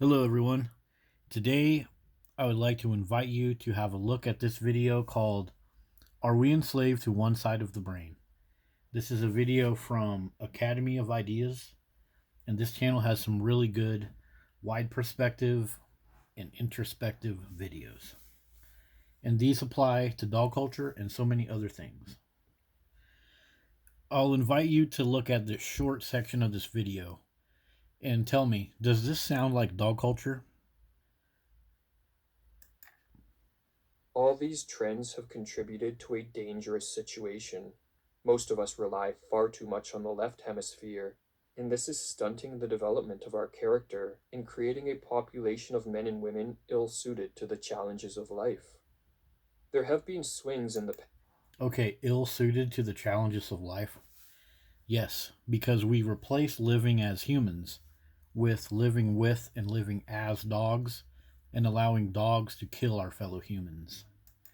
Hello everyone. Today I would like to invite you to have a look at this video called Are We Enslaved to One Side of the Brain? This is a video from Academy of Ideas, and this channel has some really good wide perspective and introspective videos. And these apply to dog culture and so many other things. I'll invite you to look at this short section of this video and tell me, does this sound like dog culture? All these trends have contributed to a dangerous situation. Most of us rely far too much on the left hemisphere, and this is stunting the development of our character and creating a population of men and women ill suited to the challenges of life. There have been swings in the past. Okay, ill suited to the challenges of life. Yes, because we replace living as humans with and living as dogs and allowing dogs to kill our fellow humans.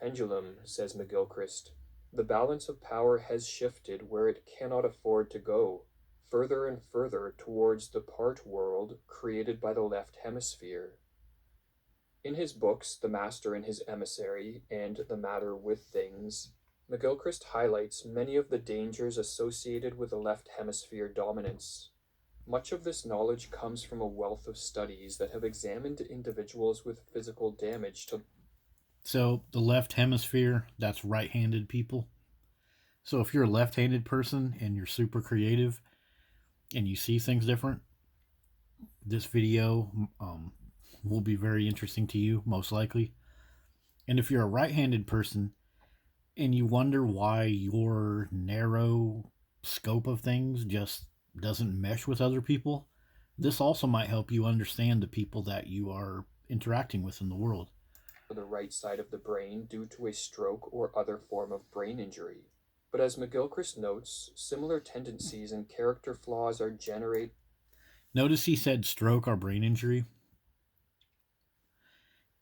Pendulum, says McGilchrist. The balance of power has shifted where it cannot afford to go, further and further towards the part world created by the left hemisphere. In his books, The Master and His Emissary and The Matter with Things, McGilchrist highlights many of the dangers associated with the left hemisphere dominance. Much of this knowledge comes from a wealth of studies that have examined individuals with physical damage to. So, the left hemisphere, that's right handed people. So, if you're a left handed person and you're super creative and you see things different, this video will be very interesting to you, most likely. And if you're a right handed person and you wonder why your narrow scope of things just doesn't mesh with other people, this also might help you understand the people that you are interacting with in the world. The right side of the brain due to a stroke or other form of brain injury. But as McGilchrist notes, similar tendencies and character flaws are generated. Notice he said stroke or brain injury.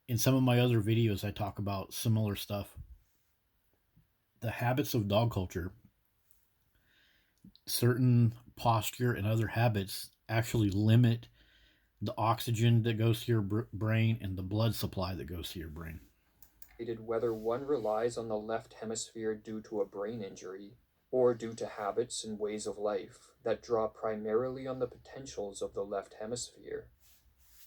In some of my other videos, I talk about similar stuff. The habits of dog culture, certain posture and other habits actually limit the oxygen that goes to your brain and the blood supply that goes to your brain. Whether one relies on the left hemisphere due to a brain injury or due to habits and ways of life that draw primarily on the potentials of the left hemisphere.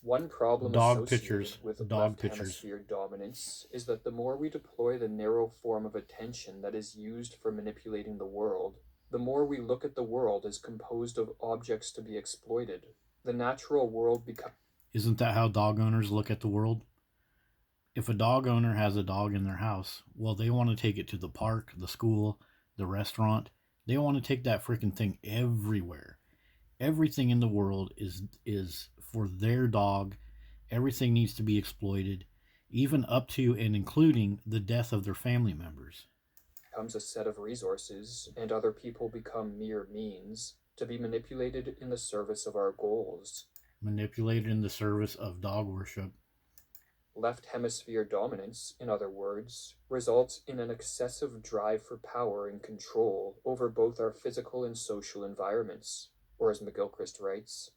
One problem Dog associated pictures. with Dog left pictures. hemisphere dominance is that the more we deploy the narrow form of attention that is used for manipulating the world, the more we look at the world as composed of objects to be exploited. The natural world becomes. Isn't that how dog owners look at the world? If a dog owner has a dog in their house, well, they want to take it to the park, the school, the restaurant. They want to take that freaking thing everywhere. Everything in the world is for their dog. Everything needs to be exploited, even up to and including the death of their family members. Becomes a set of resources, and other people become mere means to be manipulated in the service of our goals. Manipulated in the service of dog worship. Left hemisphere dominance, in other words, results in an excessive drive for power and control over both our physical and social environments, or as McGilchrist writes.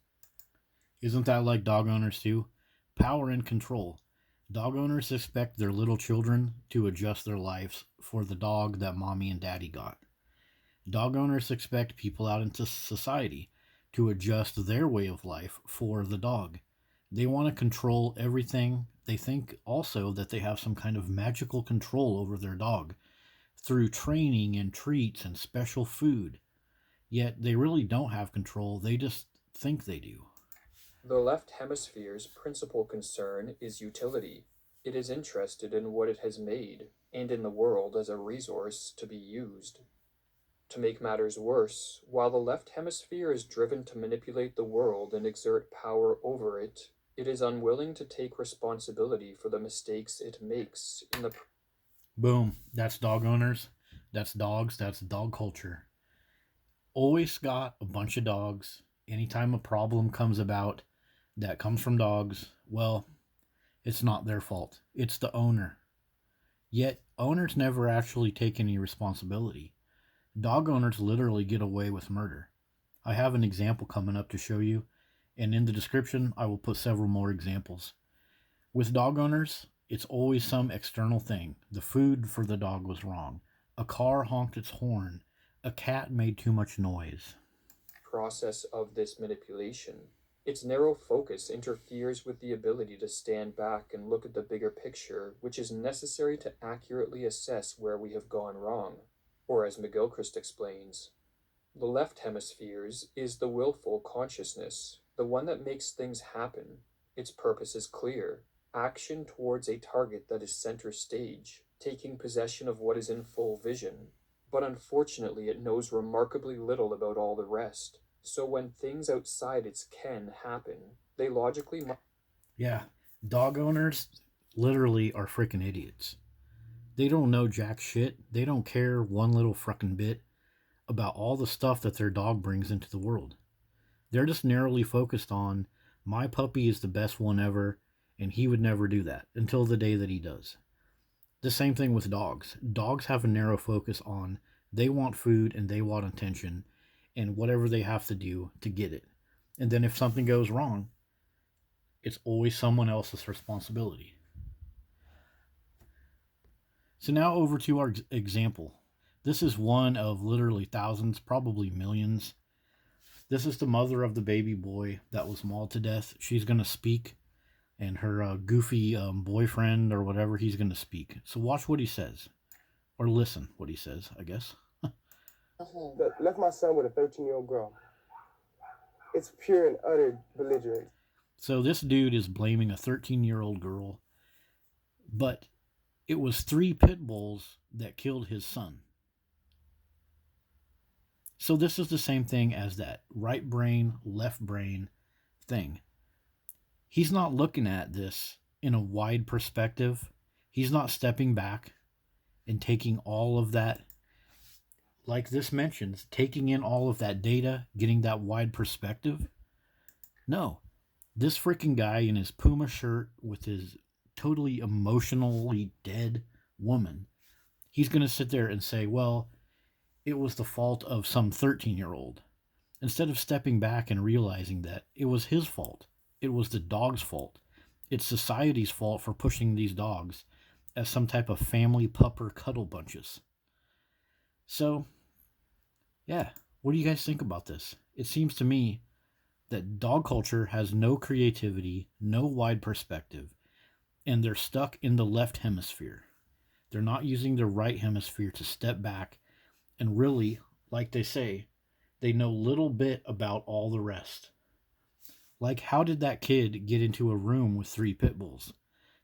Isn't that like dog owners too? Power and control. Dog owners expect their little children to adjust their lives for the dog that mommy and daddy got. Dog owners expect people out into society to adjust their way of life for the dog. They want to control everything. They think also that they have some kind of magical control over their dog through training and treats and special food. Yet they really don't have control, they just think they do. The left hemisphere's principal concern is utility. It is interested in what it has made and in the world as a resource to be used. To make matters worse, while the left hemisphere is driven to manipulate the world and exert power over it, it is unwilling to take responsibility for the mistakes it makes in the. Boom. That's dog owners. That's dogs. That's dog culture. Always got a bunch of dogs. Anytime a problem comes about that comes from dogs, well, it's not their fault. It's the owner. Yet, owners never actually take any responsibility. Dog owners literally get away with murder. I have an example coming up to show you, And in the description, I will put several more examples. With dog owners, it's always some external thing. The food for the dog was wrong. A car honked its horn. A cat made too much noise. Process of this manipulation. Its narrow focus interferes with the ability to stand back and look at the bigger picture, which is necessary to accurately assess where we have gone wrong. Or, as McGilchrist explains, the left hemispheres is the willful consciousness, the one that makes things happen. Its purpose is clear: action towards a target that is center stage, taking possession of what is in full vision. But unfortunately, it knows remarkably little about all the rest. So when things outside its ken happen, they logically Yeah, dog owners literally are freaking idiots. They don't know jack shit. They don't care one little fucking bit about all the stuff that their dog brings into the world. They're just narrowly focused on, my puppy is the best one ever, and he would never do that until the day that he does. The same thing with dogs. Dogs have a narrow focus on, they want food and they want attention and whatever they have to do to get it. And then if something goes wrong, it's always someone else's responsibility. So now over to our example. This is one of literally thousands, probably millions. This is the mother of the baby boy that was mauled to death. She's going to speak, and her goofy boyfriend or whatever, he's going to speak. So watch what he says. Or listen what he says, I guess. Left my son with a 13-year-old girl. It's pure and utter belligerence. So this dude is blaming a 13-year-old girl, but it was 3 pit bulls that killed his son. So this is the same thing as that right brain, left brain thing. He's not looking at this in a wide perspective. He's not stepping back and taking all of that, like this mentions, taking in all of that data, getting that wide perspective. No, this freaking guy in his Puma shirt with his totally emotionally dead woman, he's going to sit there and say, well, it was the fault of some 13-year-old. Instead of stepping back and realizing that it was his fault. It was the dog's fault. It's society's fault for pushing these dogs as some type of family pupper cuddle bunches. So, yeah, what do you guys think about this? It seems to me that dog culture has no creativity, no wide perspective, and they're stuck in the left hemisphere. They're not using the right hemisphere to step back and really, like they say, they know little bit about all the rest. Like, how did that kid get into a room with 3 pit bulls?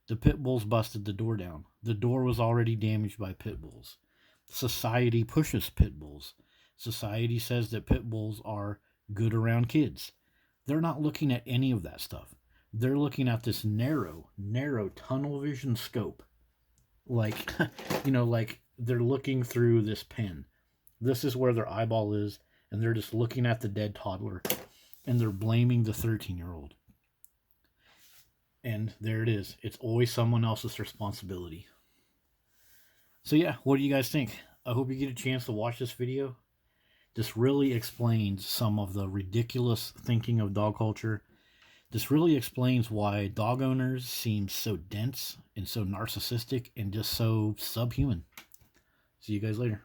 The pit bulls busted the door down. The door was already damaged by pit bulls. Society pushes pit bulls. Society says that pit bulls are good around kids. They're not looking at any of that stuff. They're looking at this narrow tunnel vision scope. Like, like they're looking through this pen. This is where their eyeball is, and they're just looking at the dead toddler, and they're blaming the 13-year-old. And there it is. It's always someone else's responsibility. So yeah, what do you guys think? I hope you get a chance to watch this video. This really explains some of the ridiculous thinking of dog culture. This really explains why dog owners seem so dense and so narcissistic and just so subhuman. See you guys later.